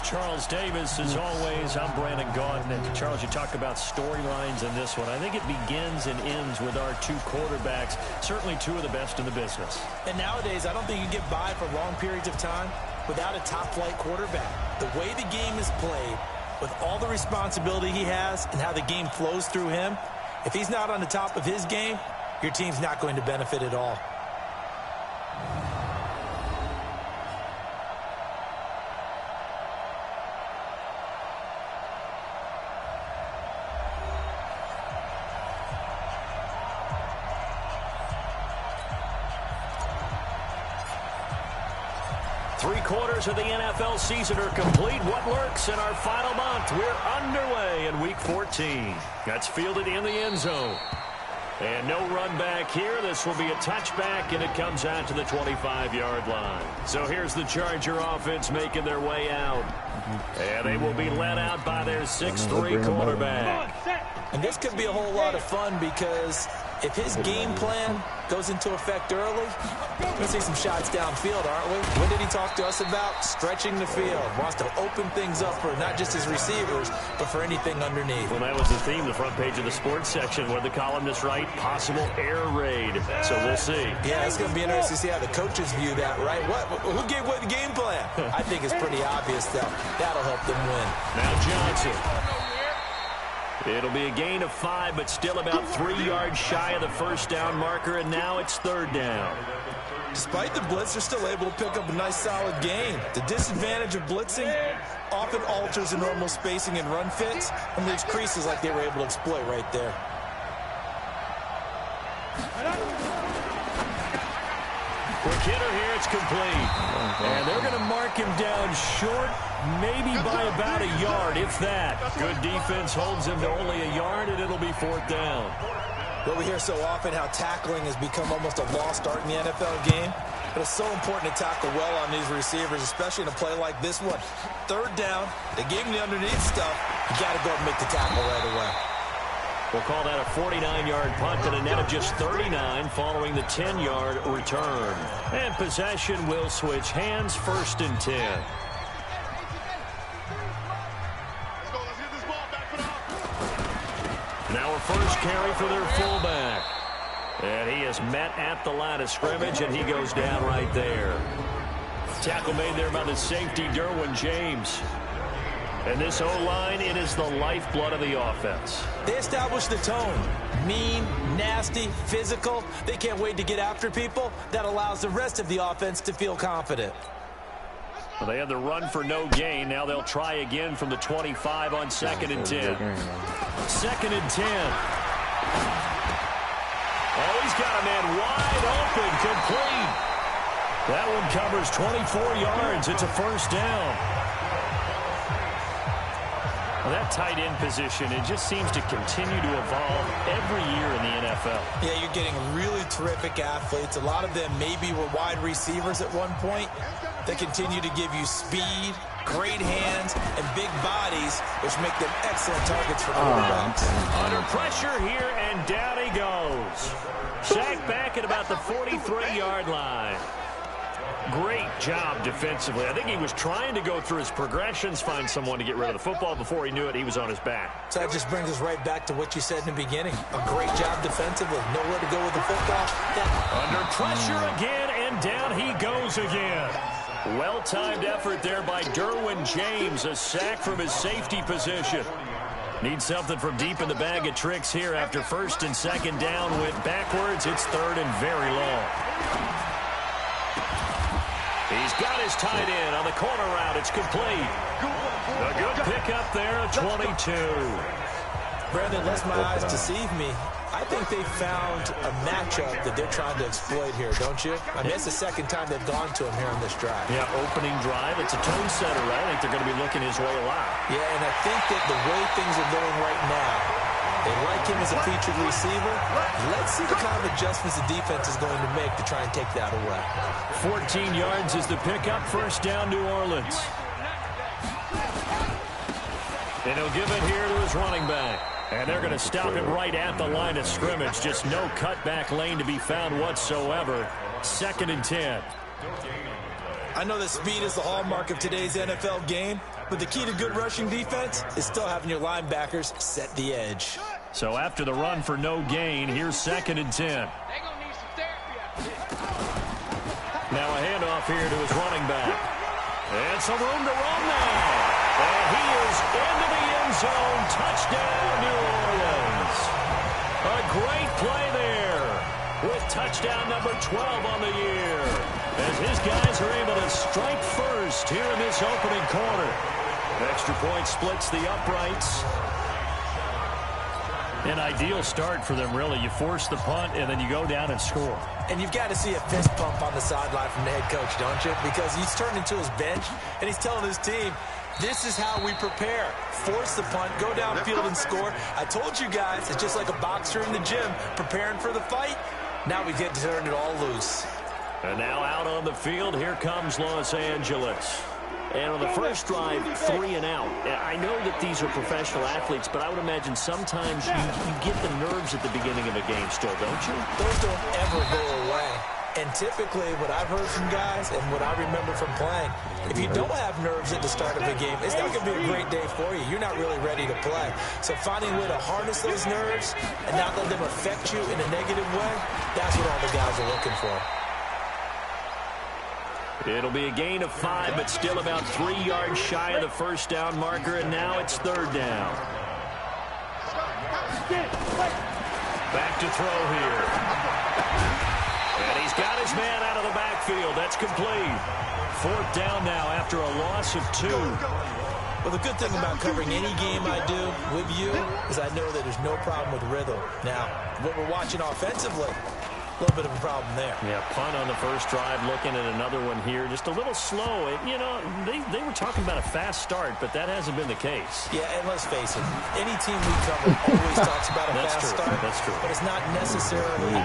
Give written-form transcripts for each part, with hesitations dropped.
Charles Davis, as always. I'm Brandon Gaudin. And Charles, you talk about storylines in this one. I think it begins and ends with our two quarterbacks, certainly two of the best in the business. And nowadays, I don't think you get by for long periods of time without a top-flight quarterback. The way the game is played, with all the responsibility he has and how the game flows through him, if he's not on the top of his game, your team's not going to benefit at all. Three-quarters of the NFL season are complete. What lurks in our final month? We're underway in Week 14. That's fielded in the end zone. And no run back here. This will be a touchback, and it comes out to the 25-yard line. So here's the Charger offense making their way out. And they will be led out by their 6'3" quarterback. And this could be a whole lot of fun because if his game plan goes into effect early, we're going to see some shots downfield, aren't we? What did he talk to us about? Stretching the field. Wants to open things up for not just his receivers, but for anything underneath. Well, that was the theme, the front page of the sports section, where the columnist write possible air raid. So we'll see. Yeah, it's going to be interesting to see how the coaches view that, right? Who gave away the game plan? I think it's pretty obvious, though. That'll help them win. Now Johnson. It'll be a gain of 5, but still about 3 yards shy of the first down marker, and now it's third down. Despite the blitz, they're still able to pick up a nice, solid gain. The disadvantage of blitzing often alters the normal spacing and run fits and leaves creases like they were able to exploit right there. Quick hitter here, it's complete. And they're going to mark him down short, maybe by about a yard, if that. Good defense holds him to only a yard, and it'll be fourth down. Well, we hear so often how tackling has become almost a lost art in the NFL game. But it's so important to tackle well on these receivers, especially in a play like this one. Third down, they gave him the underneath stuff. You got to go and make the tackle right away. We'll call that a 49-yard punt and a net of just 39 following the 10-yard return. And possession will switch hands, first and 10. Now a first carry for their fullback. And he is met at the line of scrimmage, and he goes down right there. Tackle made there by the safety, Derwin James. And this O-line, it is the lifeblood of the offense. They establish the tone. Mean, nasty, physical. They can't wait to get after people. That allows the rest of the offense to feel confident. Well, they had the run for no gain. Now they'll try again from the 25 on second and 10. Second and 10. Oh, he's got a man wide open, complete. That one covers 24 yards. It's a first down. Well, that tight end position, it just seems to continue to evolve every year in the NFL. Yeah, you're getting really terrific athletes. A lot of them maybe were wide receivers at one point. They continue to give you speed, great hands, and big bodies, which make them excellent targets for quarterbacks. Under pressure here, and down he goes. Sacked back at about the 43-yard line. Great job defensively. I think he was trying to go through his progressions, find someone to get rid of the football. Before he knew it, he was on his back. So that just brings us right back to what you said in the beginning. A great job defensively. Nowhere to go with the football. Under pressure again, and down he goes again. Well-timed effort there by Derwin James. A sack from his safety position. Needs something from deep in the bag of tricks here after first and second down went backwards. It's third and very long. He's got his tight end on the corner route. It's complete. A good pickup there at 22. Brandon, lest my eyes deceive me, I think they found a matchup that they're trying to exploit here, don't you? I mean, it's the second time they've gone to him here on this drive. Yeah, opening drive. It's a tone setter, right? I think they're going to be looking his way a lot. Yeah, and I think that the way things are going right now, they like him as a featured receiver. Let's see the kind of adjustments the defense is going to make to try and take that away. 14 yards is the pickup. First down, New Orleans. And he'll give it here to his running back. And they're going to stop him right at the line of scrimmage. Just no cutback lane to be found whatsoever. Second and 10. I know that speed is the hallmark of today's NFL game, But the key to good rushing defense is still having your linebackers set the edge. So after the run for no gain, here's 2nd and 10. Now a handoff here to his running back. And some room to run now. And he is into the end zone. Touchdown, New Orleans. A great play there with touchdown number 12 on the year. As his guys are able to strike first here in this opening quarter. Extra point splits the uprights. An ideal start for them, really. You force the punt, and then you go down and score. And you've got to see a fist pump on the sideline from the head coach, don't you? Because he's turned into his bench, and he's telling his team, this is how we prepare. Force the punt, go downfield and score. I told you guys, it's just like a boxer in the gym preparing for the fight. Now we get to turn it all loose. And now out on the field, here comes Los Angeles. And on the first drive, 3 and out. I know that these are professional athletes, but I would imagine sometimes you get the nerves at the beginning of a game still, don't you? Those don't ever go away. And typically, what I've heard from guys and what I remember from playing, if you don't have nerves at the start of a game, it's not going to be a great day for you. You're not really ready to play. So finding a way to harness those nerves and not let them affect you in a negative way, that's what all the guys are looking for. It'll be a gain of 5, but still about 3 yards shy of the first down marker, and now it's 3rd down. Back to throw here. And he's got his man out of the backfield. That's complete. 4th down now after a loss of 2. Well, the good thing about covering any game I do with you is I know that there's no problem with rhythm. Now, what we're watching offensively, a little bit of a problem there. Yeah, punt on the first drive, looking at another one here. Just a little slow. You know, they were talking about a fast start, but that hasn't been the case. Yeah, and let's face it, any team we cover always talks about a fast start. That's true. But it's not necessarily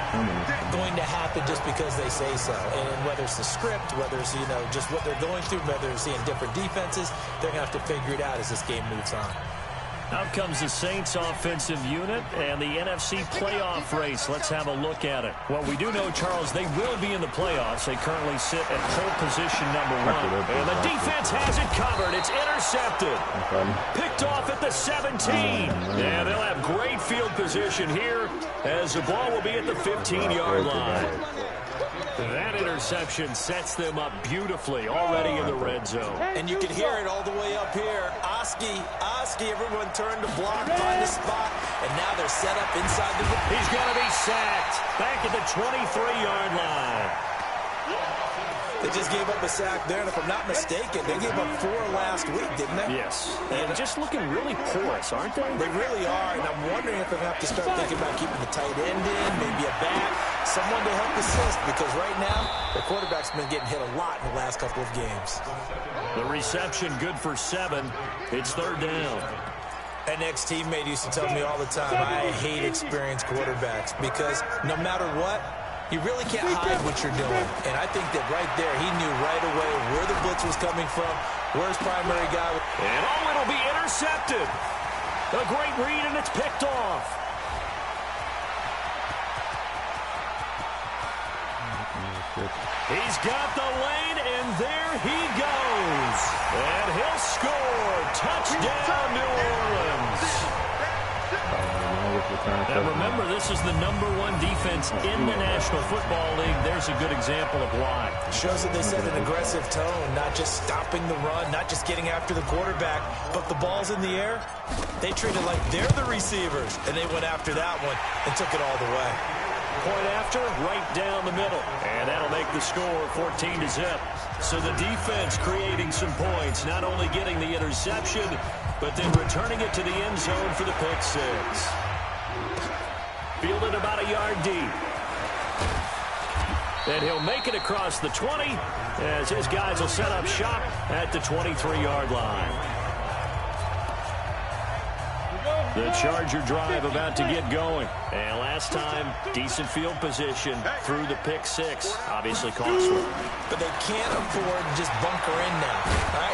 going to happen just because they say so. And whether it's the script, whether it's, you know, just what they're going through, whether they're seeing different defenses, they're going to have to figure it out as this game moves on. Out comes the Saints offensive unit and the NFC playoff race. Let's have a look at it. Well, we do know, Charles, they will be in the playoffs. They currently sit at pole position number 1. And the defense has it covered. It's intercepted. Picked off at the 17. And they'll have great field position here as the ball will be at the 15-yard line. That interception sets them up beautifully already in the red zone. And you can hear it all the way up here. Oski, everyone turned to block, find a spot, and now they're set up inside the... He's going to be sacked back at the 23-yard line. They just gave up a sack there, and if I'm not mistaken, they gave up 4 last week, didn't they? Yes. And just looking really porous, aren't they? They really are, and I'm wondering if they're going to have to start thinking about keeping the tight end in, maybe a back, someone to help assist, because right now, the quarterback's been getting hit a lot in the last couple of games. The reception good for 7. It's 3rd down. An ex-teammate used to tell me all the time, I hate experienced quarterbacks because no matter what, you really can't hide what you're doing. And I think that right there, he knew right away where the blitz was coming from, where his primary guy was. And it'll be intercepted. A great read, and it's picked off. He's got the lane, and there he goes. And he'll score. Touchdown, New Orleans. And remember, this is the #1 defense in the National Football League. There's a good example of why. Shows that they set an aggressive tone, not just stopping the run, not just getting after the quarterback, but the ball's in the air. They treat it like they're the receivers, and they went after that one and took it all the way. Point after, right down the middle. And that'll make the score 14-0. So the defense creating some points, not only getting the interception, but then returning it to the end zone for the pick 6. Fielded about a yard deep. And he'll make it across the 20 as his guys will set up shop at the 23-yard line. The Charger drive about to get going. And last time, decent field position through the pick six. Obviously costly. But they can't afford to just bunker in now. All right?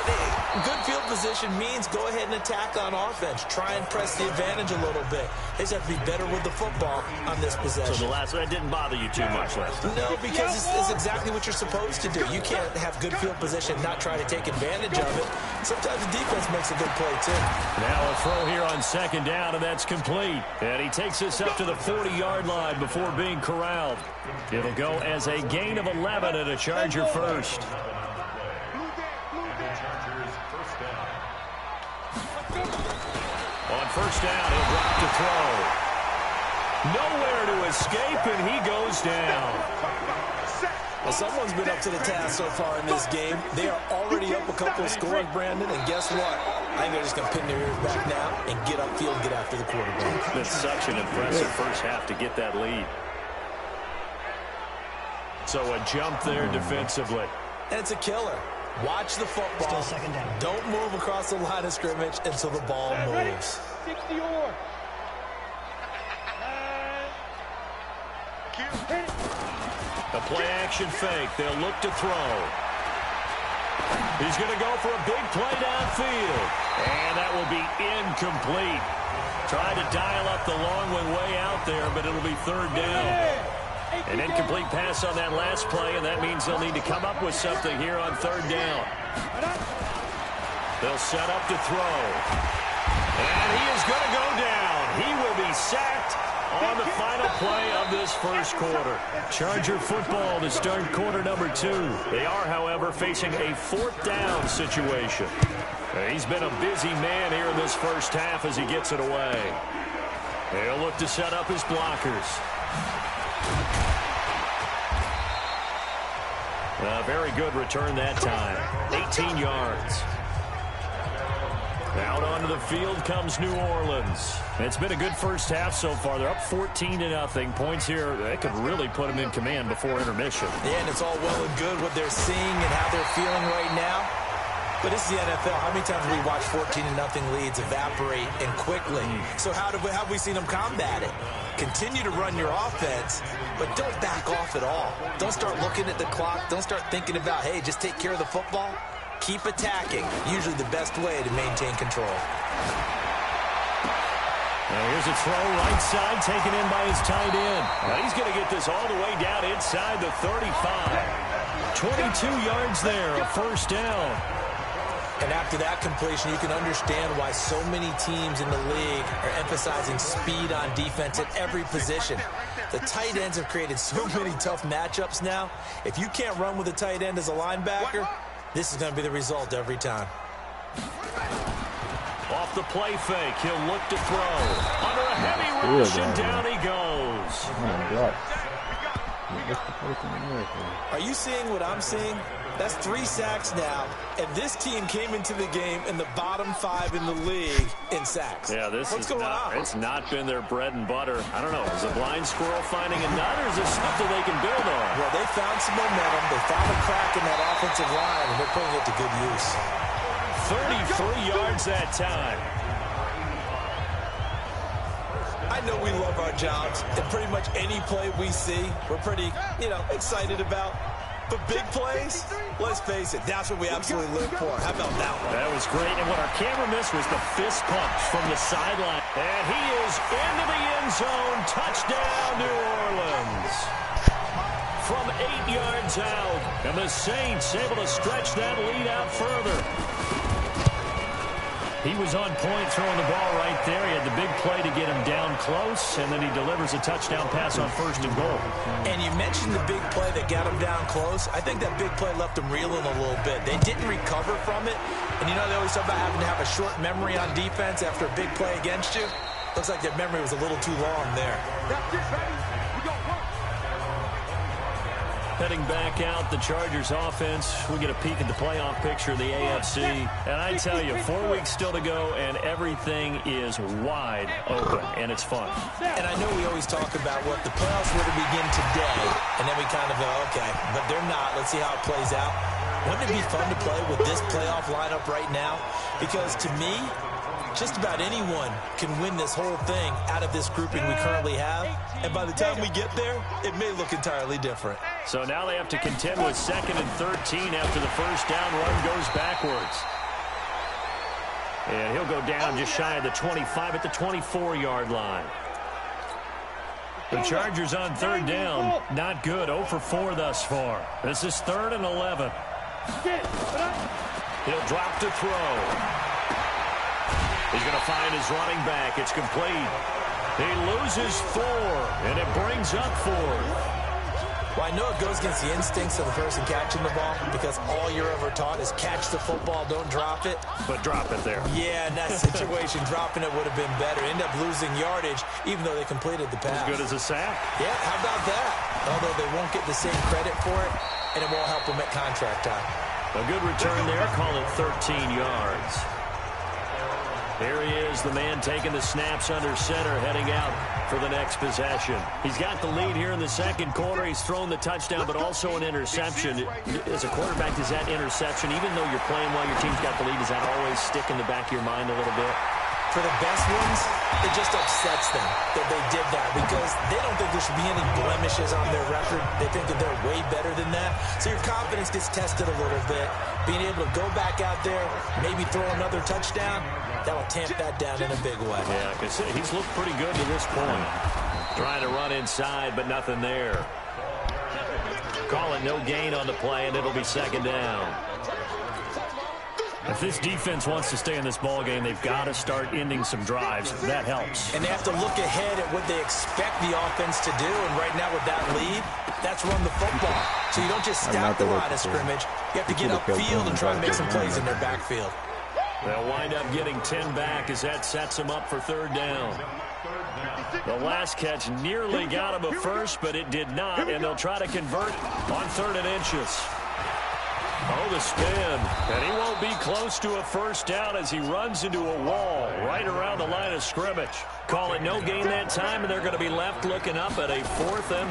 Good field position means go ahead and attack on offense. Try and press the advantage a little bit. They just have to be better with the football on this possession. So the last one didn't bother you too much last time? No, because it's exactly what you're supposed to do. You can't have good field position and not try to take advantage of it. Sometimes the defense makes a good play, too. Now a throw here on second down, and that's complete. And he takes us up to the 40-yard line before being corralled. It'll go as a gain of 11 and a Charger first. On first down, he'll drop to throw. Nowhere to escape, and he goes down. Well, someone's been up to the task so far in this game. They are already up a couple of scores, Brandon, and guess what? I think they're just going to pin their ears back now and get upfield and get after the quarterback. It's such an impressive first half to get that lead. So a jump there defensively. And it's a killer. Watch the football. Don't move across the line of scrimmage until the ball moves. A play-action fake. They'll look to throw. He's going to go for a big play downfield. And that will be incomplete. Tried to dial up the long one way out there, but it'll be third down. An incomplete pass on that last play, and that means they'll need to come up with something here on third down. They'll set up to throw. And he is going to go down. He will be sacked on the final play of this first quarter. Charger football to start quarter number 2. They are, however, facing a fourth down situation. He's been a busy man here in this first half as he gets it away. They'll look to set up his blockers. A very good return that time. 18 yards. Out onto the field comes New Orleans. It's been a good first half so far. They're up 14-0. Points here, they could really put them in command before intermission. Yeah, and it's all well and good what they're seeing and how they're feeling right now. But this is the NFL. How many times have we watched 14-0 leads evaporate and quickly? So how have we seen them combat it? Continue to run your offense, but don't back off at all. Don't start looking at the clock. Don't start thinking about, hey, just take care of the football. Keep attacking. Usually the best way to maintain control. Now here's a throw right side taken in by his tight end. Now he's going to get this all the way down inside the 35. 22 yards there, a first down. And after that completion, you can understand why so many teams in the league are emphasizing speed on defense at every position. The tight ends have created so many tough matchups now. If you can't run with a tight end as a linebacker, this is going to be the result every time. Off the play fake, he'll look to throw. Under a heavy rush, and down he goes. Are you seeing what I'm seeing? That's 3 sacks now, and this team came into the game in the bottom 5 in the league in sacks. Yeah, what's going on? It's not been their bread and butter. I don't know. Is a blind squirrel finding a nut, or is this something they can build on? Well, they found some momentum. They found a crack in that offensive line, and they're putting it to good use. 33 yards that time. I know we love our jobs, and pretty much any play we see, we're pretty, excited about. But big plays, let's face it, that's what we absolutely live for. How about that one? That was great, and what our camera missed was the fist pump from the sideline. And he is into the end zone. Touchdown, New Orleans. From 8 yards out, and the Saints able to stretch that lead out further. He was on point throwing the ball right there. He had the big play to get him down close, and then he delivers a touchdown pass on first and goal. And you mentioned the big play that got him down close. I think that big play left him reeling a little bit. They didn't recover from it. And they always talk about having to have a short memory on defense after a big play against you. Looks like their memory was a little too long there. Heading back out, the Chargers offense. We get a peek at the playoff picture of the AFC. And I tell you, 4 weeks still to go, and everything is wide open, and it's fun. And I know we always talk about what the playoffs were to begin today, and then we kind of go, okay, but they're not. Let's see how it plays out. Wouldn't it be fun to play with this playoff lineup right now? Because to me, just about anyone can win this whole thing out of this grouping we currently have. And by the time we get there, it may look entirely different. So now they have to contend with 2nd and 13 after the first down run goes backwards. And he'll go down just shy of the 25 at the 24-yard line. The Chargers on 3rd down. Not good. 0 for 4 thus far. This is 3rd and 11. He'll drop to throw. He's going to find his running back. It's complete. He loses 4, and it brings up 4th. Well, I know it goes against the instincts of the person catching the ball because all you're ever taught is catch the football, don't drop it. But drop it there. Yeah, in that situation, dropping it would have been better. End up losing yardage, even though they completed the pass. As good as a sack. Yeah, how about that? Although they won't get the same credit for it, and it won't help them at contract time. A good return there. Call it 13 yards. Here he is, the man taking the snaps under center, heading out for the next possession. He's got the lead here in the second quarter. He's thrown the touchdown, but also an interception. As a quarterback, does that interception, even though you're playing while your team's got the lead, does that always stick in the back of your mind a little bit? For the best ones, it just upsets them that they did that because they don't think there should be any blemishes on their record. They think that they're way better than that. So your confidence gets tested a little bit. Being able to go back out there, maybe throw another touchdown, that will tamp that down in a big way. Yeah, because he's looked pretty good to this point. Trying to run inside, but nothing there. Call it no gain on the play, and it'll be 2nd down. If this defense wants to stay in this ball game, they've got to start ending some drives. That helps. And they have to look ahead at what they expect the offense to do. And right now with that lead, that's run the football. So you don't just stop the line of scrimmage. You have to get upfield and try to make some plays in their backfield. They'll wind up getting 10 back as that sets them up for 3rd down. The last catch nearly got him a first, but it did not, and they'll try to convert on 3rd and inches. Oh, the spin, and he won't be close to a first down as he runs into a wall right around the line of scrimmage. Call it no gain that time, and they're going to be left looking up at a 4th and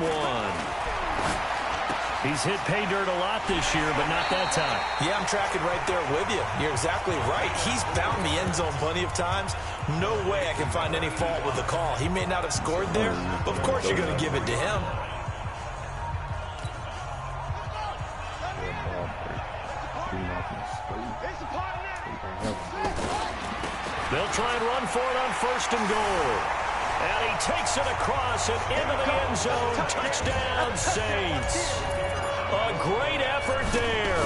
1. He's hit pay dirt a lot this year, but not that time. Yeah, I'm tracking right there with you. You're exactly right. He's found the end zone plenty of times. No way I can find any fault with the call. He may not have scored there, but of course you're going to give it to him. They'll try and run for it on 1st and goal. And he takes it across and into the end zone. Touchdown, Saints. A great effort there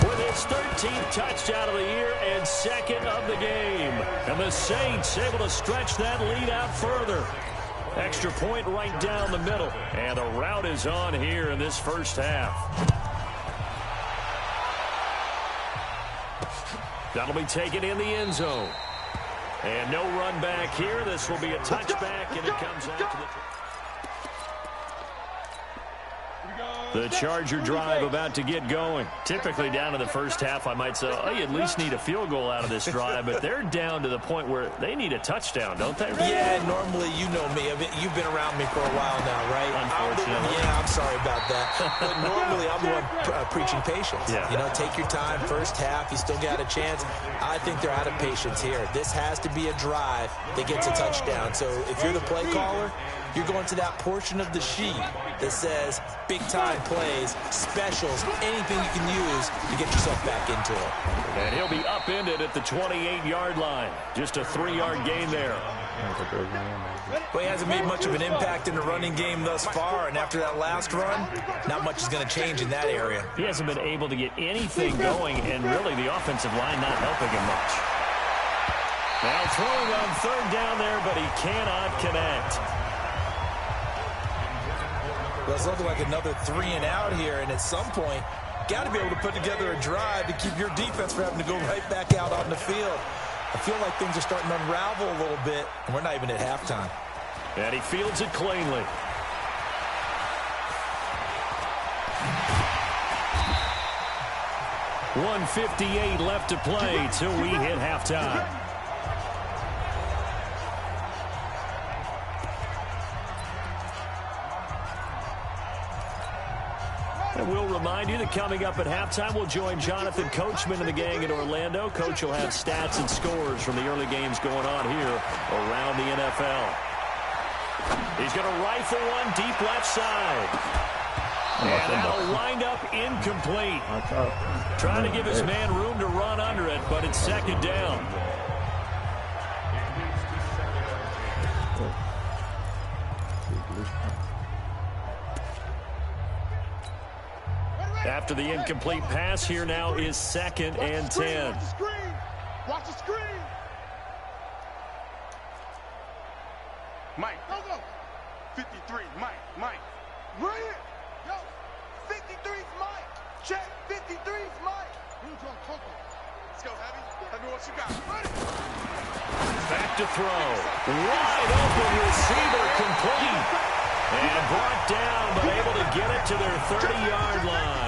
with his 13th touchdown of the year and 2nd of the game. And the Saints able to stretch that lead out further. Extra point right down the middle. And the route is on here in this first half. That'll be taken in the end zone. And no run back here. This will be a touchback, and it comes out to the Charger drive about to get going. Typically down to the first half, I might say, oh, you at least need a field goal out of this drive, but they're down to the point where they need a touchdown, don't they? Yeah, normally, you know me. I mean, you've been around me for a while now, right? Unfortunately. I'm sorry about that. But normally, I'm the one preaching patience. Yeah. You know, take your time. First half, you still got a chance. I think they're out of patience here. This has to be a drive that gets a touchdown. So if you're the play caller, you're going to that portion of the sheet that says big-time plays, specials, anything you can use to get yourself back into it. And he'll be upended at the 28-yard line. Just a 3-yard gain there. Well, he hasn't made much of an impact in the running game thus far, and after that last run, not much is going to change in that area. He hasn't been able to get anything going, and really the offensive line not helping him much. Now throwing on 3rd down there, but he cannot connect. Well, it's looking like another 3 and out here, and at some point, got to be able to put together a drive to keep your defense from having to go right back out on the field. I feel like things are starting to unravel a little bit, and we're not even at halftime. And he fields it cleanly. .158 left to play till we hit halftime. And we'll remind you that coming up at halftime, we'll join Jonathan Coachman and the gang in Orlando. Coach will have stats and scores from the early games going on here around the NFL. He's going to rifle one deep left side. And that'll wind up incomplete. Trying to give his man room to run under it, but it's second down. After the incomplete pass, here now is 2nd and 10. Watch the screen. Mike. Go, go. 53, Mike. Right here. Yo, 53's Mike. Check, 53's Mike. Let's go, Heavy. Let me know what you got. Ready. Back to throw. Wide open receiver complete. And brought down, but able to get it to their 30-yard line.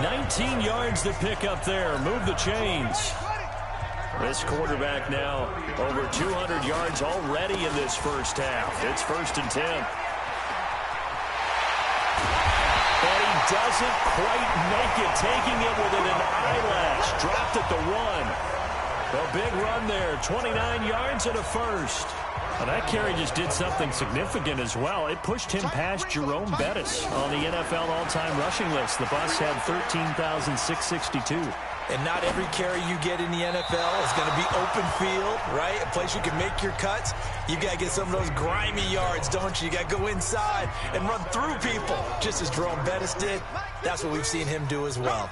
19 yards to pick up there. Move the chains. This quarterback now over 200 yards already in this first half. It's 1st and 10. And he doesn't quite make it, taking it within an eyelash. Dropped at the 1. A big run there, 29 yards and a first. Well, that carry just did something significant as well. It pushed him past Jerome Bettis on the NFL all-time rushing list. The Bucs had 13,662. And not every carry you get in the NFL is going to be open field, right? A place you can make your cuts. You got to get some of those grimy yards, don't you? You got to go inside and run through people, just as Jerome Bettis did. That's what we've seen him do as well.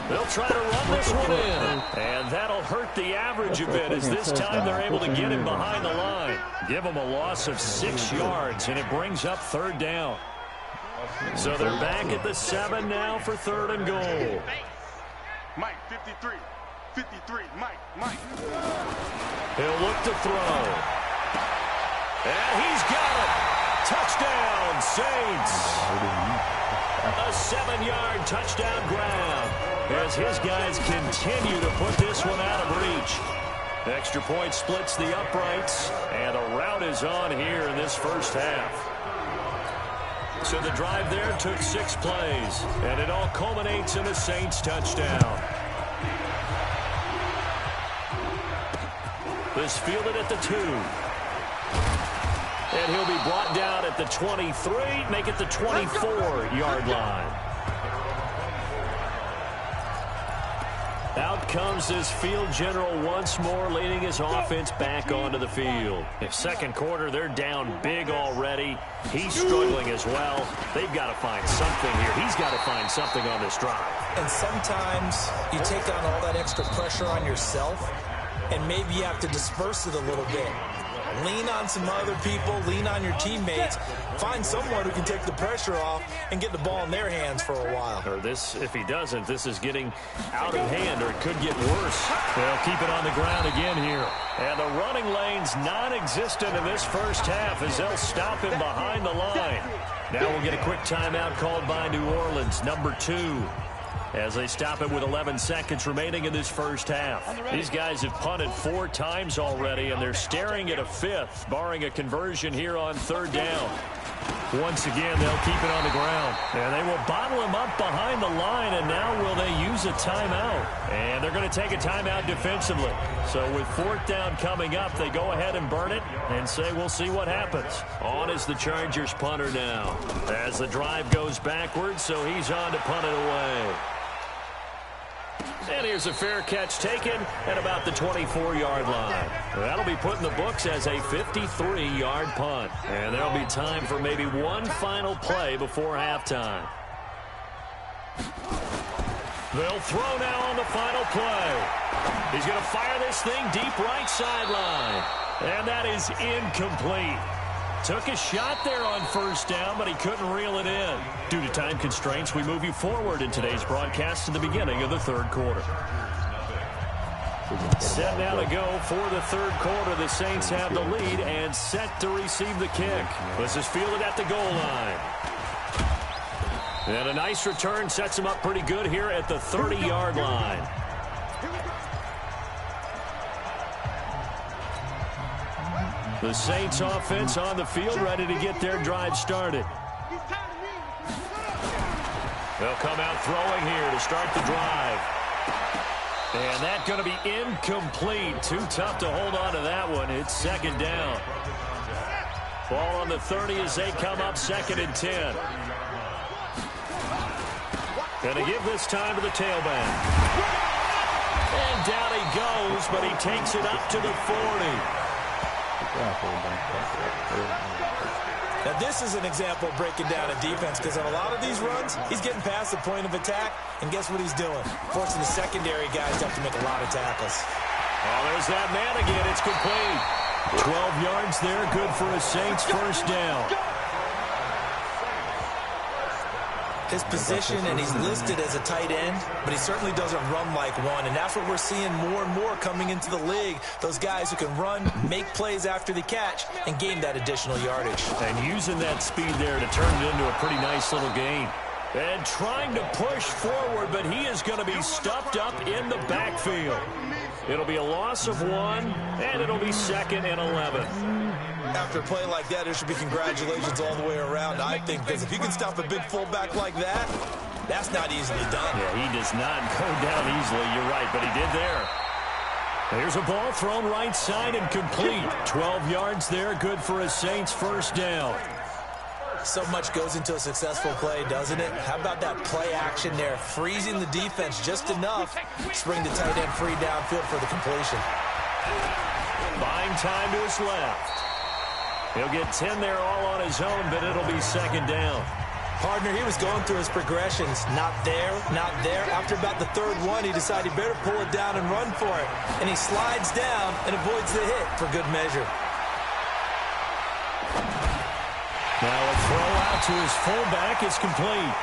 They'll try to run this one in. And that'll hurt the average a bit, as this time they're able to get him behind the line. Give him a loss of 6 yards, and it brings up 3rd down. So they're back at the 7 now for 3rd and goal. Mike, 53, Mike. He'll look to throw. And he's got it. Touchdown, Saints. A 7-yard touchdown grab as his guys continue to put this one out of reach. Extra point splits the uprights, and a rout is on here in this first half. So the drive there took 6 plays, and it all culminates in a Saints touchdown. This fielded at the 2. And he'll be brought down at the 23, make it the 24-yard line. Out comes this field general once more, leading his offense back onto the field. In second quarter, they're down big already. He's struggling as well. They've got to find something here. He's got to find something on this drive. And sometimes you take on all that extra pressure on yourself, and maybe you have to disperse it a little bit. Lean on some other people, lean on your teammates, find someone who can take the pressure off and get the ball in their hands for a while. Or this, if he doesn't, this is getting out of hand, or it could get worse. They'll keep it on the ground again here. And the running lane's non-existent in this first half as they'll stop him behind the line. Now we'll get a quick timeout called by New Orleans, number 2. As they stop it with 11 seconds remaining in this first half. These guys have punted 4 times already, and they're staring at a 5th, barring a conversion here on 3rd down. Once again, they'll keep it on the ground. And they will bottle him up behind the line, and now will they use a timeout? And they're going to take a timeout defensively. So with 4th down coming up, they go ahead and burn it and say we'll see what happens. On is the Chargers punter now. As the drive goes backwards, so he's on to punt it away. And here's a fair catch taken at about the 24-yard line. That'll be put in the books as a 53-yard punt. And there'll be time for maybe one final play before halftime. They'll throw now on the final play. He's going to fire this thing deep right sideline. And that is incomplete. Took a shot there on 1st down, but he couldn't reel it in. Due to time constraints, we move you forward in today's broadcast to the beginning of the 3rd quarter. Set now to go for the 3rd quarter. The Saints have the lead and set to receive the kick. This is fielded at the goal line. And a nice return sets him up pretty good here at the 30-yard line. The Saints offense on the field, ready to get their drive started. They'll come out throwing here to start the drive. And that's going to be incomplete. Too tough to hold on to that one. It's second down. Ball on the 30 as they come up 2nd and 10. Going to give this time to the tailback. And down he goes, but he takes it up to the 40. Now, this is an example of breaking down a defense, because on a lot of these runs, he's getting past the point of attack, and guess what he's doing? Forcing the secondary guys to have to make a lot of tackles. Oh, there's that man again. It's complete. 12 yards there, good for a Saints first down. His position, and he's listed as a tight end, but he certainly doesn't run like one, and that's what we're seeing more and more coming into the league. Those guys who can run, make plays after the catch, and gain that additional yardage. And using that speed there to turn it into a pretty nice little gain. And trying to push forward, but he is going to be stuffed up in the backfield. It'll be a loss of 1, and it'll be 2nd and 11. After a play like that, there should be congratulations all the way around, I think, because if you can stop a big fullback like that, that's not easily done. Yeah, he does not go down easily, you're right, but he did there. Here's a ball thrown right side and complete. 12 yards there, good for a Saints first down. So much goes into a successful play, doesn't it? How about that play action there, freezing the defense just enough to bring the tight end free downfield for the completion. Buying time to his left. He'll get 10 there all on his own, but it'll be 2nd down. Partner, he was going through his progressions. Not there, not there. After about the 3rd one, he decided he better pull it down and run for it. And he slides down and avoids the hit for good measure. Now a throw out to his fullback is complete.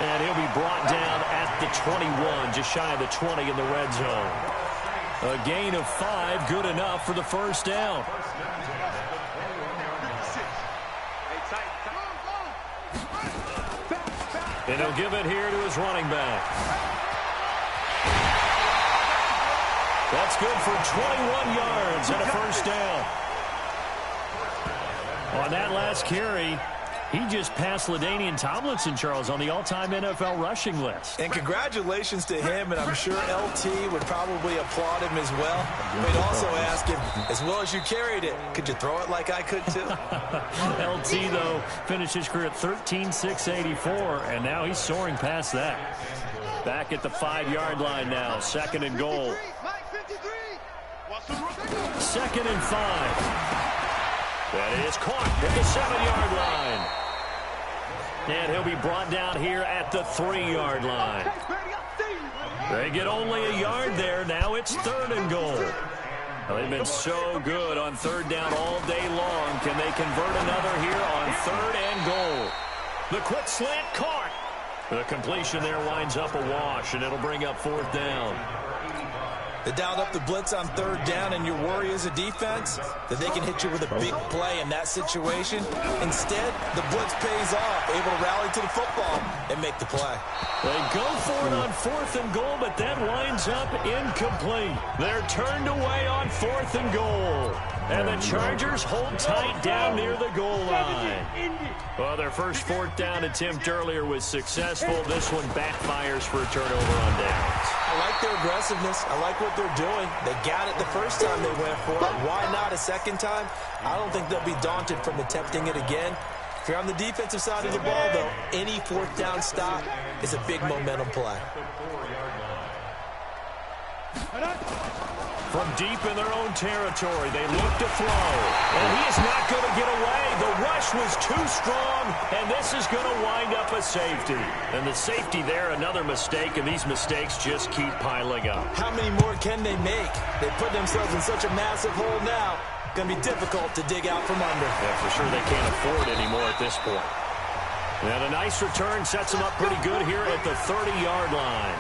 And he'll be brought down at the 21, just shy of the 20 in the red zone. A gain of 5, good enough for the first down. And he'll give it here to his running back. That's good for 21 yards and a first down. On that last carry, he just passed LaDainian Tomlinson, Charles, on the all-time NFL rushing list. And congratulations to him, and I'm sure LT would probably applaud him as well. We'd also ask him, as well as you carried it, could you throw it like I could too? LT, though, finished his career at 13,684, and now he's soaring past that. Back at the 5-yard line now, 2nd and goal. 2nd and 5. That is caught at the 7-yard line. And he'll be brought down here at the 3-yard line. They get only a yard there. Now it's 3rd and goal. Well, they've been so good on 3rd down all day long. Can they convert another here on 3rd and goal? The quick slant caught. The completion there winds up a wash, and it'll bring up 4th down. They dialed up the blitz on 3rd down, and your worry as a defense that they can hit you with a big play in that situation. Instead, the blitz pays off, able to rally to the football and make the play. They go for it on 4th and goal, but that winds up incomplete. They're turned away on 4th and goal. And the Chargers hold tight down near the goal line. Well, their first 4th down attempt earlier was successful. This one backfires for a turnover on downs. I like their aggressiveness. I like what they're doing. They got it the first time they went for it. Why not a second time? I don't think they'll be daunted from attempting it again. If you're on the defensive side of the ball, though, any 4th down stop is a big momentum play. From deep in their own territory, they look to throw. And he is not going to get away. The rush was too strong, and this is going to wind up a safety. And the safety there, another mistake, and these mistakes just keep piling up. How many more can they make? They put themselves in such a massive hole now. Going to be difficult to dig out from under. Yeah, for sure they can't afford anymore at this point. And a nice return sets them up pretty good here at the 30-yard line.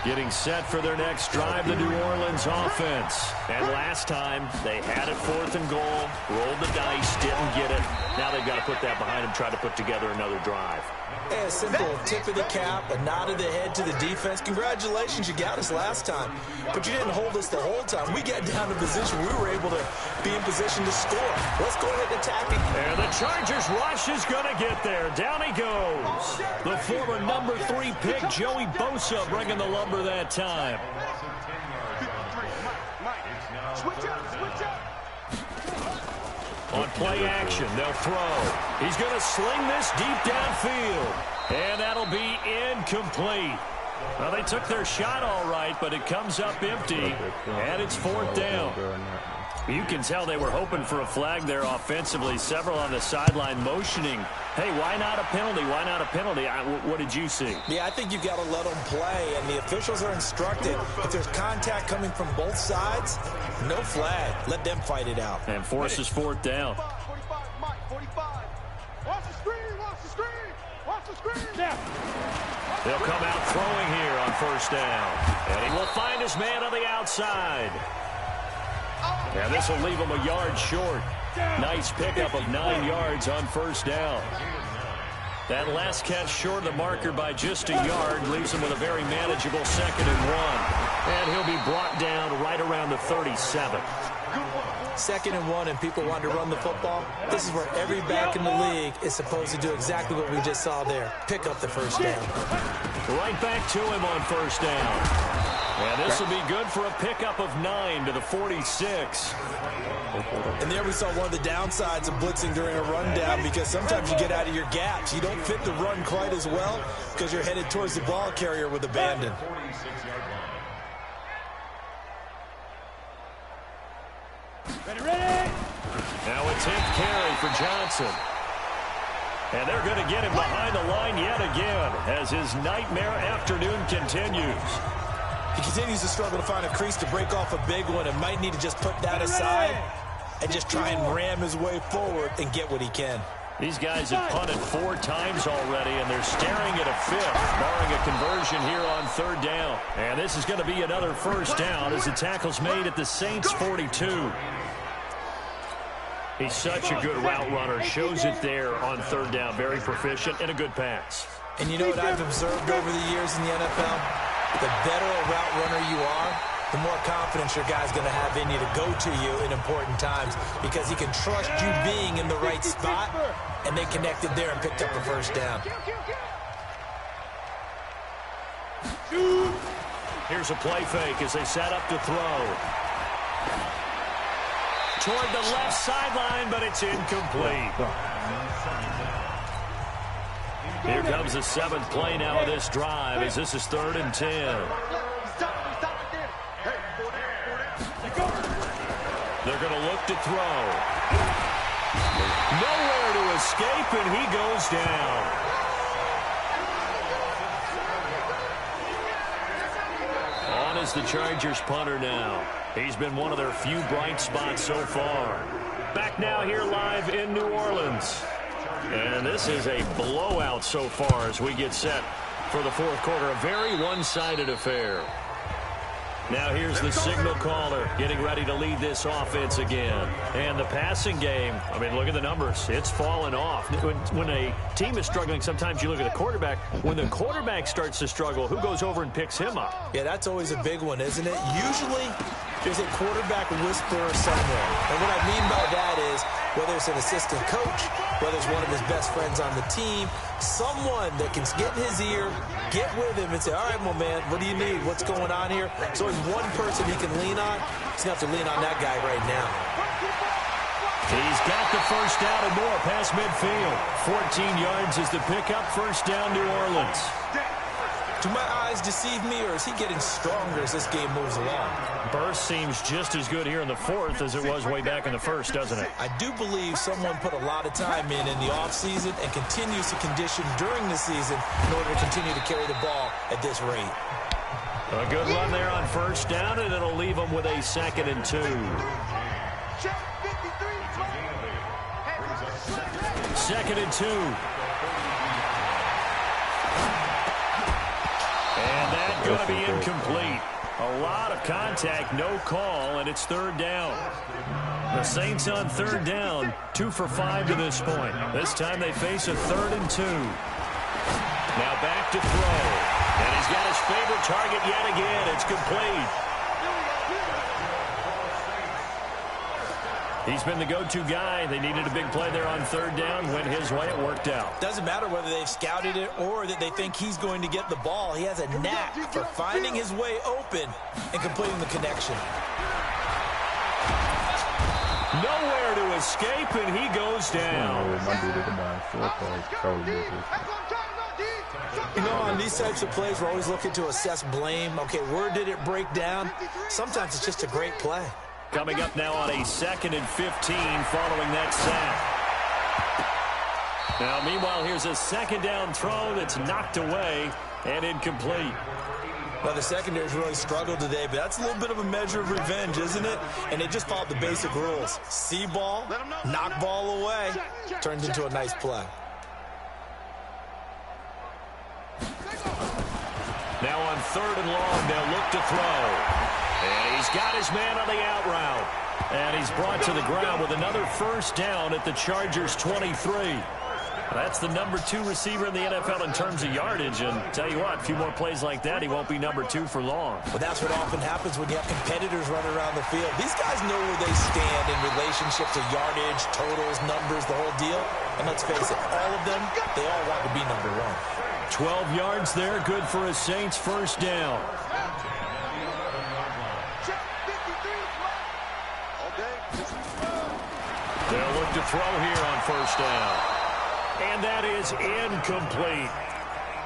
Getting set for their next drive, the New Orleans offense. And last time, they had it 4th and goal, rolled the dice, didn't get it. Now they've got to put that behind them, try to put together another drive. A simple tip of the cap, a nod of the head to the defense. Congratulations, you got us last time. But you didn't hold us the whole time. We got down to position. We were able to be in position to score. Let's go ahead and attack it. And the Chargers rush is going to get there. Down he goes. The former number 3 pick, Joey Bosa, bringing the lumber that time. On play action, they'll throw. He's going to sling this deep downfield. And that'll be incomplete. Well, they took their shot all right, but it comes up empty. And it's 4th down. You can tell they were hoping for a flag there offensively. Several on the sideline motioning. Hey, why not a penalty? Why not a penalty? What did you see? Yeah, I think you've got to let them play, and the officials are instructed. If there's contact coming from both sides, no flag. Let them fight it out. And forces 4th down. 45, Mike, 45. Watch the screen, watch the screen, watch the screen. Yeah. They'll come out throwing here on 1st down. And he will find his man on the outside. And this will leave him a yard short. Nice pickup of 9 yards on 1st down. That last catch short of the marker by just a yard leaves him with a very manageable 2nd and 1. And he'll be brought down right around the 37. 2nd and 1, and people want to run the football. This is where every back in the league is supposed to do exactly what we just saw there. Pick up the 1st down. Right back to him on 1st down. And this will be good for a pickup of 9 to the 46. And there we saw one of the downsides of blitzing during a rundown, because sometimes you get out of your gaps. You don't fit the run quite as well because you're headed towards the ball carrier with abandon. Ready? Now a 10th carry for Johnson. And they're going to get him behind the line yet again as his nightmare afternoon continues. He continues to struggle to find a crease to break off a big one, and might need to just put that aside and just try and ram his way forward and get what he can. These guys have punted 4 times already, and they're staring at a 5th, barring a conversion here on 3rd down. And this is going to be another 1st down as the tackle's made at the Saints' 42. He's such a good route runner. Shows it there on 3rd down. Very proficient and a good pass. And you know what I've observed over the years in the NFL? The better a route runner you are, the more confidence your guy's going to have in you to go to you in important times, because he can trust you being in the right spot, and they connected there and picked up a 1st down. Here's a play fake as they set up to throw. Toward the left sideline, but it's incomplete. Here comes the 7th play now of this drive, as this is 3rd and 10. They're going to look to throw. Nowhere to escape, and he goes down. On is the Chargers punter now. He's been one of their few bright spots so far. Back now here live in New Orleans. And this is a blowout so far as we get set for the 4th quarter. A very one-sided affair. Now here's the signal caller getting ready to lead this offense again. And the passing game, I mean, look at the numbers. It's fallen off. When a team is struggling, sometimes you look at the quarterback. When the quarterback starts to struggle, who goes over and picks him up? Yeah, that's always a big one, isn't it? Usually, there's a quarterback whisperer somewhere. And what I mean by that is, whether it's an assistant coach, whether it's one of his best friends on the team, someone that can get in his ear, get with him and say, all right, well, man, what do you need? What's going on here? So there's one person he can lean on. He's going to have to lean on that guy right now. He's got the 1st down and more past midfield. 14 yards is the pickup. 1st down, New Orleans. Do my eyes deceive me, or is he getting stronger as this game moves along? Burst seems just as good here in the 4th as it was way back in the 1st, doesn't it? I do believe someone put a lot of time in the offseason and continues to condition during the season in order to continue to carry the ball at this rate. A good run there on 1st down, and it'll leave them with a 2nd and 2. 2nd and 2. And that's going to be incomplete. A lot of contact, no call, and it's 3rd down. The Saints on 3rd down, 2 for 5 to this point. This time they face a 3rd and 2. Now back to throw. And he's got his favorite target yet again. It's complete. He's been the go-to guy. They needed a big play there on third down. Went his way. It worked out. Doesn't matter whether they've scouted it or that they think he's going to get the ball. He has a knack for finding his way open and completing the connection. Nowhere to escape, and he goes down. You know, on these types of plays, we're always looking to assess blame. Okay, where did it break down? Sometimes it's just a great play. Coming up now on a 2nd and 15 following that sack. Now, meanwhile, here's a 2nd down throw that's knocked away and incomplete. Well, the secondary's really struggled today, but that's a little bit of a measure of revenge, isn't it? And they just followed the basic rules. See ball, knock ball away, turns into a nice play. Now on 3rd and long, they'll look to throw. And he's got his man on the out route. And he's brought to the ground with another 1st down at the Chargers' 23. That's the number 2 receiver in the NFL in terms of yardage. And tell you what, a few more plays like that, he won't be number 2 for long. Well, that's what often happens when you have competitors running around the field. These guys know where they stand in relationship to yardage, totals, numbers, the whole deal. And let's face it, all of them, they all want to be number 1. 12 yards there, good for a Saints 1st down. They'll look to throw here on 1st down. And that is incomplete.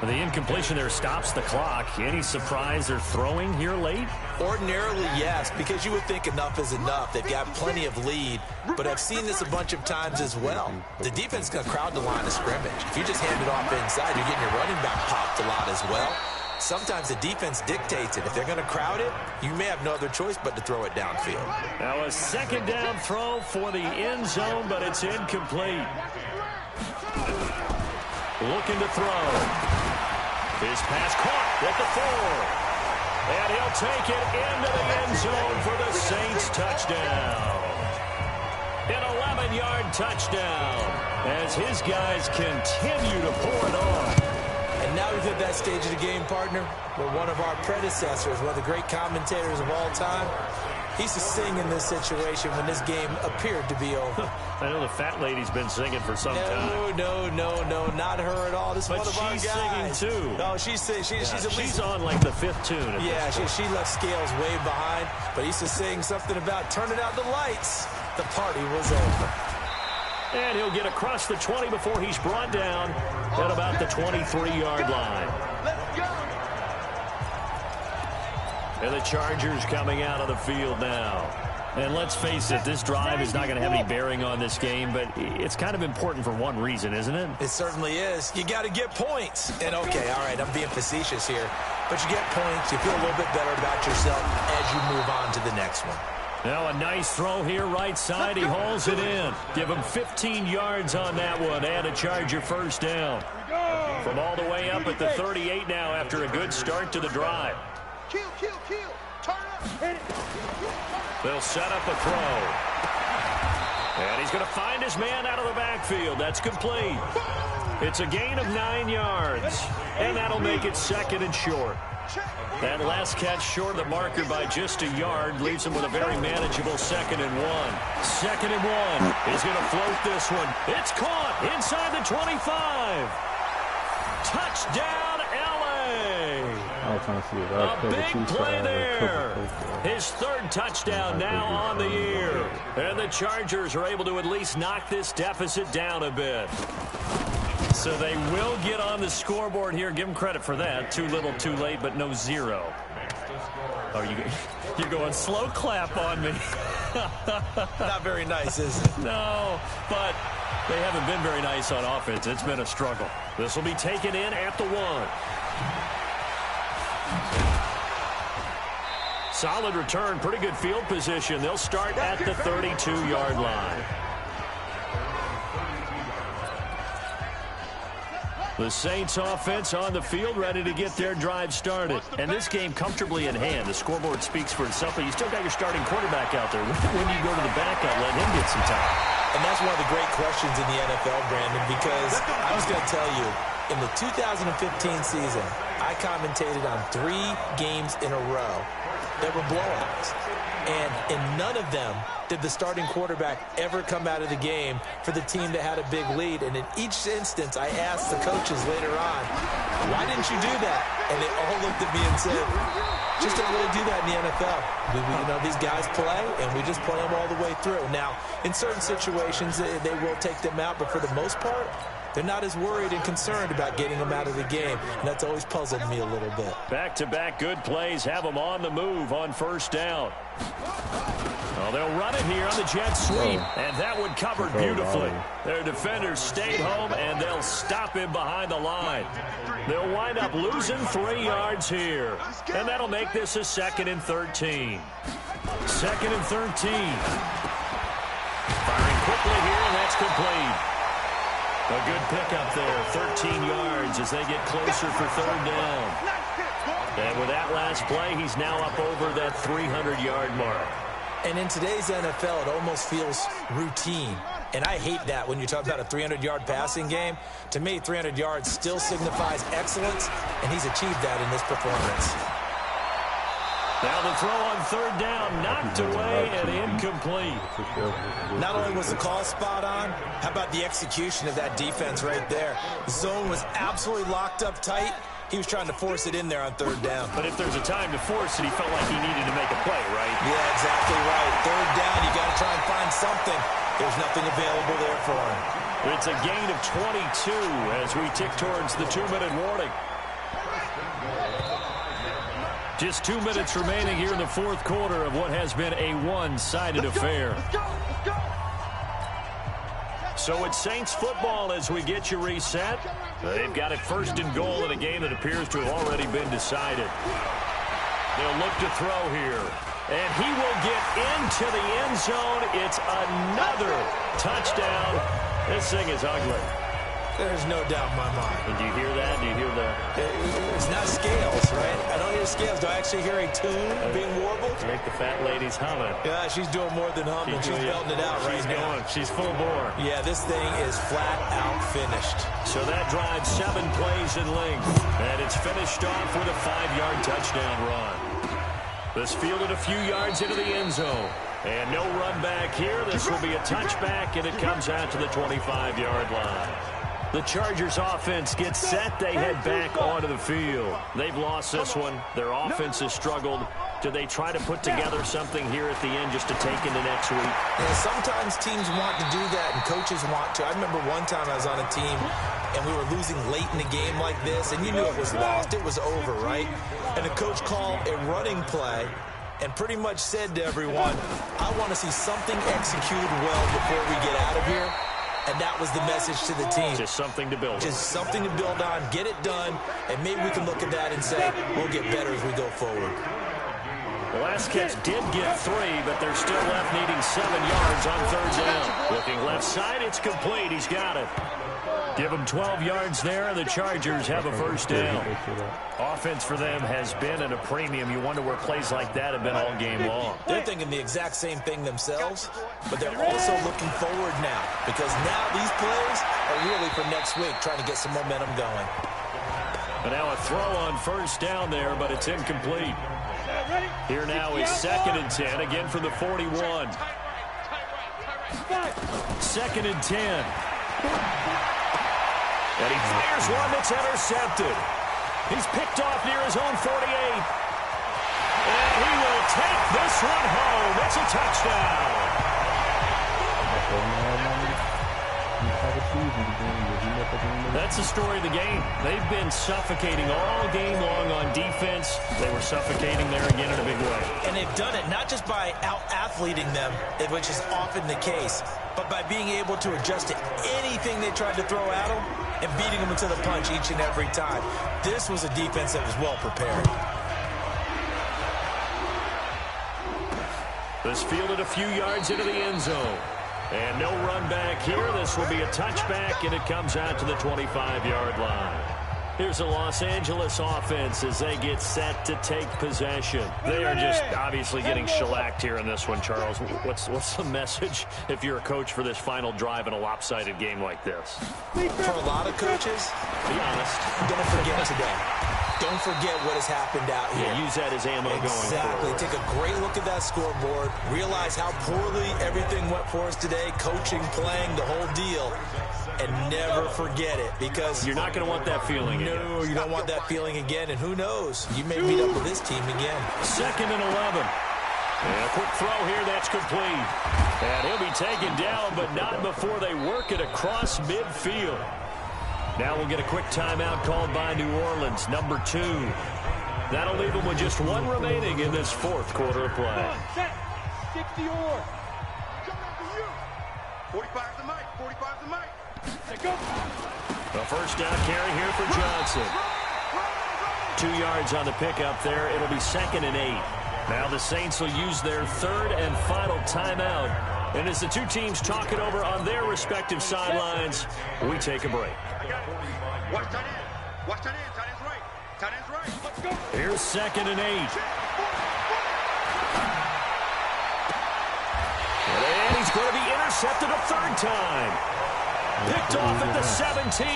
The incompletion there stops the clock. Any surprise they're throwing here late? Ordinarily, yes, because you would think enough is enough. They've got plenty of lead, but I've seen this a bunch of times as well. The defense is going to crowd the line of scrimmage. If you just hand it off inside, you're getting your running back popped a lot as well. Sometimes the defense dictates it. If they're going to crowd it, you may have no other choice but to throw it downfield. Now a 2nd down throw for the end zone, but it's incomplete. Looking to throw. His pass caught at the 4. And he'll take it into the end zone for the Saints touchdown. An 11-yard touchdown as his guys continue to pour it on. And now we've hit that stage of the game, partner, where one of our predecessors, one of the great commentators of all time, he used to sing in this situation when this game appeared to be over. I know the fat lady's been singing for some time. No, not her at all. This is one of our guys. But she's singing, too. No, she's on like the 5th tune. Yeah, she left Scales way behind, but he used to sing something about turning out the lights. The party was over. And he'll get across the 20 before he's brought down at about the 23-yard line. And the Chargers coming out of the field now. And let's face it, this drive is not going to have any bearing on this game, but it's kind of important for one reason, isn't it? It certainly is. You got to get points. And, okay, all right, I'm being facetious here, but you get points, you feel a little bit better about yourself as you move on to the next one. Now a nice throw here right side. He hauls it in. Give him 15 yards on that one and a Charger 1st down. From all the way up at the 38 now after a good start to the drive. Kill. Turn up. Hit it. They'll set up a throw. And he's going to find his man out of the backfield. That's complete. It's a gain of 9 yards. And that'll make it 2nd and short. That last catch short of the marker by just a yard leaves him with a very manageable 2nd and 1. 2nd and 1. He's going to float this one. It's caught inside the 25. Touchdown, L.A. A big play there. His 3rd touchdown now on the year. And the Chargers are able to at least knock this deficit down a bit. So they will get on the scoreboard here. Give them credit for that. Too little, too late, but no 0. Oh, you're going slow clap on me. Not very nice, is it? No, but they haven't been very nice on offense. It's been a struggle. This will be taken in at the 1. Solid return, pretty good field position. They'll start at the 32-yard line. The Saints offense on the field, ready to get their drive started. And this game comfortably in hand. The scoreboard speaks for itself, but you still got your starting quarterback out there. When do you go to the backup, let him get some time? And that's one of the great questions in the NFL, Brandon, because I was going to tell you, in the 2015 season, I commentated on 3 games in a row that were blowouts. And in none of them did the starting quarterback ever come out of the game for the team that had a big lead. And in each instance, I asked the coaches later on, why didn't you do that? And they all looked at me and said, just don't really do that in the NFL. You know, these guys play, and we just play them all the way through. Now, in certain situations, they will take them out, but for the most part, they're not as worried and concerned about getting them out of the game, and that's always puzzled me a little bit. Back-to-back good plays have them on the move on first down. Well, they'll run it here on the jet sweep, and that one covered beautifully. Their defenders stayed home, and they'll stop him behind the line. They'll wind up losing 3 yards here, and that'll make this a 2nd and 13. 2nd and 13. Firing quickly here, and that's complete. A good pickup there, 13 yards as they get closer for 3rd down. And with that last play, he's now up over that 300-yard mark. And in today's NFL, it almost feels routine. And I hate that when you talk about a 300-yard passing game. To me, 300 yards still signifies excellence, and he's achieved that in this performance. Now the throw on 3rd down, knocked away and incomplete. Not only was the call spot on, how about the execution of that defense right there? The zone was absolutely locked up tight. He was trying to force it in there on 3rd down. But if there's a time to force it, he felt like he needed to make a play, right? Yeah, exactly right. 3rd down, you got to try and find something. There's nothing available there for him. It's a gain of 22 as we tick towards the 2-minute warning. Just 2 minutes remaining here in the 4th quarter of what has been a one-sided affair. So it's Saints football as we get you reset. They've got it 1st and goal in a game that appears to have already been decided. They'll look to throw here. And he will get into the end zone. It's another touchdown. This thing is ugly. There's no doubt in my mind. And do you hear that? Do you hear that? It's not scales, right? I don't hear scales. Do I actually hear a tune being warbled? I think the fat lady's humming. Yeah, she's doing more than humming. She's belting it out right now. She's full bore. Yeah, this thing is flat out finished. So that drives 7 plays in length. And it's finished off with a 5-yard touchdown run. This fielded a few yards into the end zone. And no run back here. This will be a touchback, and it comes out to the 25-yard line. The Chargers offense gets set. They head back onto the field. They've lost this one. Their offense has struggled. Do they try to put together something here at the end just to take into next week? Yeah, sometimes teams want to do that and coaches want to. I remember one time I was on a team and we were losing late in the game like this, and you knew it was lost. It was over, right? And the coach called a running play and pretty much said to everyone, I want to see something executed well before we get out of here. And that was the message to the team. Just something to build on. Just something to build on, get it done, and maybe we can look at that and say, we'll get better as we go forward. The last catch did get 3, but they're still left needing 7 yards on 3rd down. Looking left side, it's complete. He's got it. Give them 12 yards there, and the Chargers have a 1st down. Offense for them has been at a premium. You wonder where plays like that have been all game long. They're thinking the exact same thing themselves, but they're also looking forward now, because now these plays are really for next week, trying to get some momentum going. But now a throw on 1st down there, but it's incomplete. Here now is 2nd and 10, again from the 41. 2nd and 10. And he fires one that's intercepted. He's picked off near his own 48. And he will take this one home. It's a touchdown. That's the story of the game. They've been suffocating all game long on defense. They were suffocating there again in a big way. And they've done it not just by out-athleting them, which is often the case, but by being able to adjust to anything they tried to throw at them and beating them into the punch each and every time. This was a defense that was well prepared. This fielded a few yards into the end zone. And no run back here. This will be a touchback, and it comes out to the 25-yard line. Here's the Los Angeles offense as they get set to take possession. They are just obviously getting shellacked here in this one, Charles. What's the message if you're a coach for this final drive in a lopsided game like this? For a lot of coaches, be honest, don't forget today. Don't forget what has happened out here. Yeah, use that as ammo going forward. Exactly. Take a great look at that scoreboard. Realize how poorly everything went for us today. Coaching, playing, the whole deal. And never forget it, because you're not going to want that feeling again. No, you don't want that feeling again. And who knows? You may meet up with this team again. 2nd and 11. And a quick throw here. That's complete. And he'll be taken down, but not before they work it across midfield. Now we'll get a quick timeout called by New Orleans, number 2. That'll leave them with just 1 remaining in this 4th quarter of play. 45 to Mike. 45 to Mike. A first down carry here for Johnson. 2 yards on the pickup there. It'll be 2nd and 8. Now the Saints will use their 3rd and final timeout. And as the two teams talk it over on their respective sidelines, we take a break. Watch that end. Watch that end. Tight end's right. Tight end's right. Let's go. Here's 2nd and 8. And he's going to be intercepted a 3rd time. Picked off at the 17.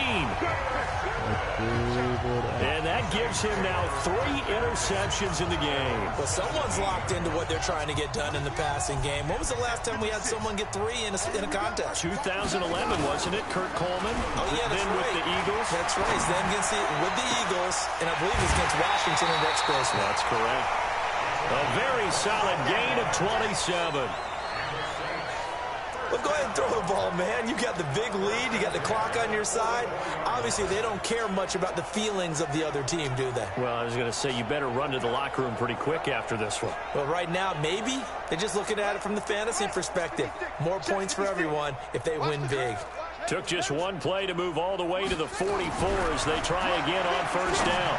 And that gives him now 3 interceptions in the game. Well, someone's locked into what they're trying to get done in the passing game. When was the last time we had someone get 3 in a contest? 2011, wasn't it? Kurt Coleman. Oh, yeah, that's then right. With the Eagles. That's right. Then with the Eagles, and I believe it's against Washington and Rex Grossman. That's correct. A very solid gain of 27. Well, go ahead and throw the ball, man. You got the big lead. You got the clock on your side. Obviously, they don't care much about the feelings of the other team, do they? Well, I was going to say, you better run to the locker room pretty quick after this one. Well, right now, maybe. They're just looking at it from the fantasy perspective. More points for everyone if they win big. Took just 1 play to move all the way to the 44 as they try again on 1st down.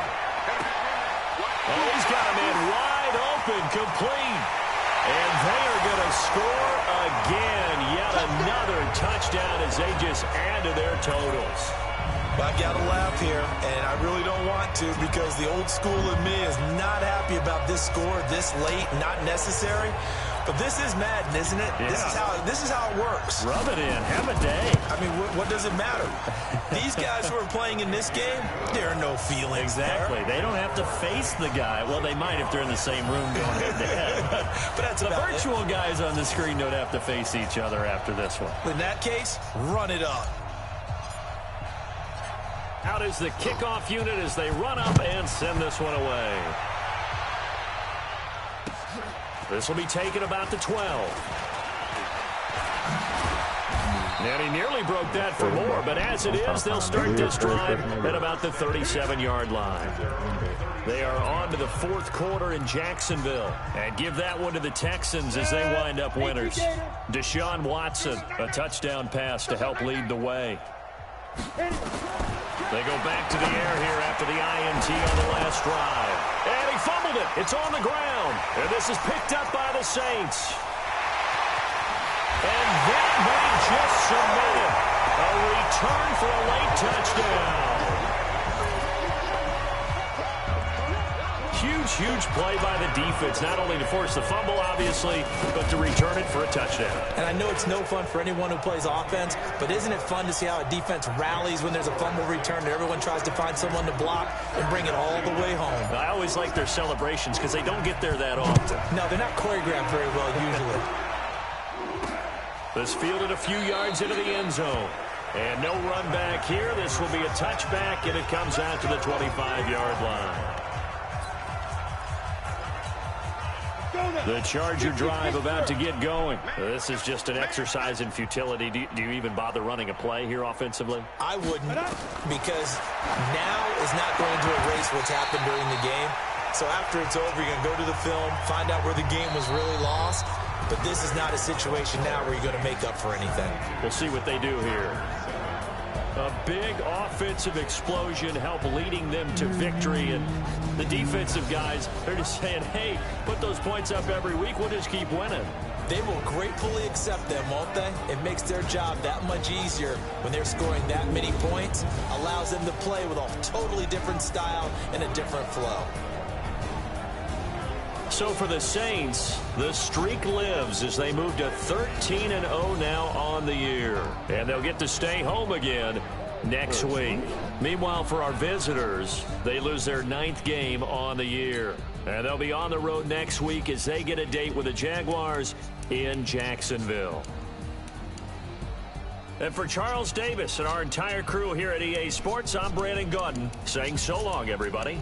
Oh, he's got a man wide open, complete. And they are going to score again. Yet another touchdown as they just add to their totals. I got to laugh here, and I really don't want to, because the old school in me is not happy about this score this late, not necessary. But this is Madden, isn't it? Yeah. This is how it works. Rub it in. Have a day. I mean, what does it matter? These guys who are playing in this game, there are no feelings exactly. there. They don't have to face the guy. Well, they might if they're in the same room going head-to-head. But that's the virtual guys on the screen don't have to face each other after this one. In that case, run it up. Out is the kickoff unit as they run up and send this one away. This will be taken about the 12. And he nearly broke that for more, but as it is, they'll start this drive at about the 37-yard line. They are on to the 4th quarter in Jacksonville. And give that one to the Texans as they wind up winners. Deshaun Watson, a touchdown pass to help lead the way. They go back to the air here after the INT on the last drive. And he fumbled it. It's on the ground. And this is picked up by the Saints. And that may just cement it. A return for a late touchdown. Huge play by the defense, not only to force the fumble, obviously, but to return it for a touchdown. And I know it's no fun for anyone who plays offense, but isn't it fun to see how a defense rallies when there's a fumble return and everyone tries to find someone to block and bring it all the way home? I always like their celebrations because they don't get there that often. No, they're not choreographed very well usually. This fielded a few yards into the end zone. And no run back here. This will be a touchback, and it comes out to the 25-yard line. The Charger drive about to get going. This is just an exercise in futility. Do you even bother running a play here offensively? I wouldn't, because now is not going to erase what's happened during the game. So after it's over, you're going to go to the film, find out where the game was really lost. But this is not a situation now where you're going to make up for anything. We'll see what they do here. A big offensive explosion help leading them to victory. And the defensive guys, they're just saying, hey, put those points up every week. We'll just keep winning. They will gratefully accept them, won't they? It makes their job that much easier when they're scoring that many points, allows them to play with a totally different style and a different flow. So for the Saints, the streak lives as they move to 13-0 now on the year. And they'll get to stay home again next week. Meanwhile, for our visitors, they lose their 9th game on the year. And they'll be on the road next week as they get a date with the Jaguars in Jacksonville. And for Charles Davis and our entire crew here at EA Sports, I'm Brandon Gaudin saying so long, everybody.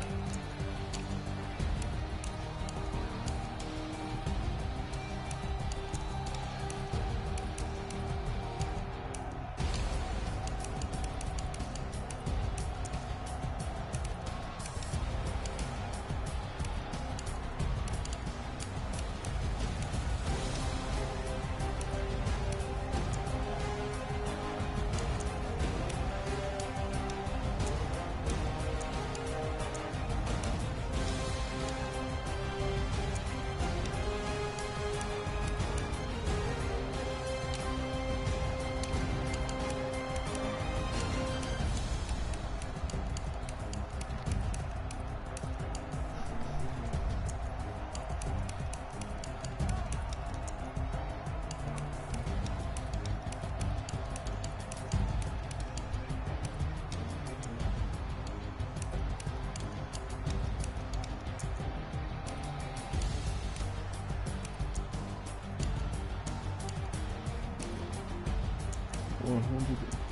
$100.